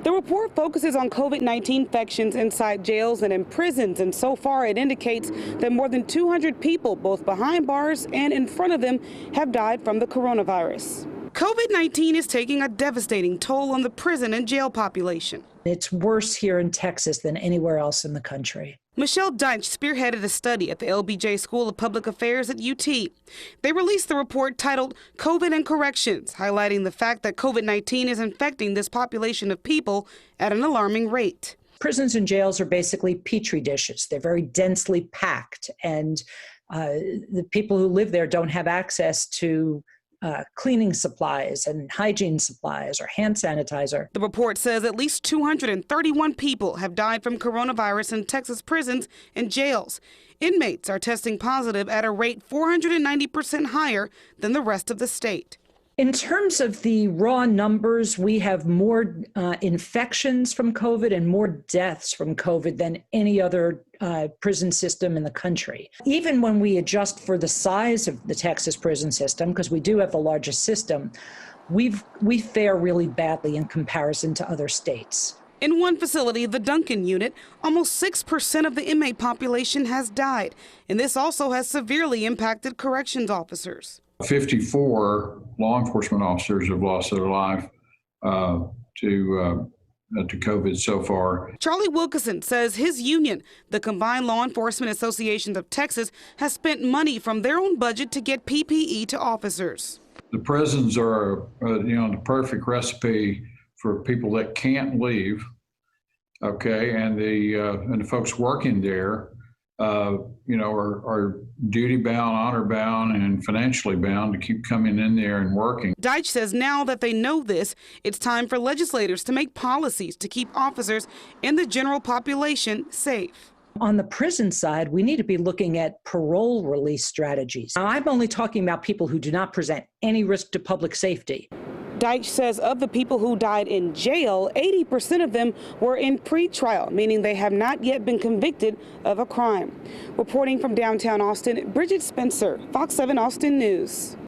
The report focuses on COVID-19 infections inside jails and in prisons, and so far it indicates that more than 200 people, both behind bars and in front of them, have died from the coronavirus. COVID-19 is taking a devastating toll on the prison and jail population. It's worse here in Texas than anywhere else in the country. Michelle Deitch spearheaded a study at the LBJ School of Public Affairs at UT. They released the report titled COVID and Corrections, highlighting the fact that COVID-19 is infecting this population of people at an alarming rate. Prisons and jails are basically petri dishes. They're very densely packed, and the people who live there don't have access to cleaning supplies and hygiene supplies or hand sanitizer. The report says at least 231 people have died from coronavirus in Texas prisons and jails. Inmates are testing positive at a rate 490% higher than the rest of the state. In terms of the raw numbers, we have more infections from COVID and more deaths from COVID than any other prison system in the country. Even when we adjust for the size of the Texas prison system, because we do have the largest system, we fare really badly in comparison to other states. In one facility, the Duncan unit, almost 6% of the inmate population has died, and this also has severely impacted corrections officers. 54 law enforcement officers have lost their life to COVID so far. Charlie Wilkinson says his union, the Combined Law Enforcement Associations of Texas, has spent money from their own budget to get PPE to officers. The prisons are, the perfect recipe for people that can't leave. Okay, and the folks working there, are duty bound, honor bound, and financially bound to keep coming in there and working. Deitch says now that they know this, it's time for legislators to make policies to keep officers and the general population safe. On the prison side, we need to be looking at parole release strategies. Now, I'm only talking about people who do not present any risk to public safety. Deitch says of the people who died in jail, 80% of them were in pretrial, meaning they have not yet been convicted of a crime. Reporting from downtown Austin, Bridget Spencer, Fox 7 Austin News.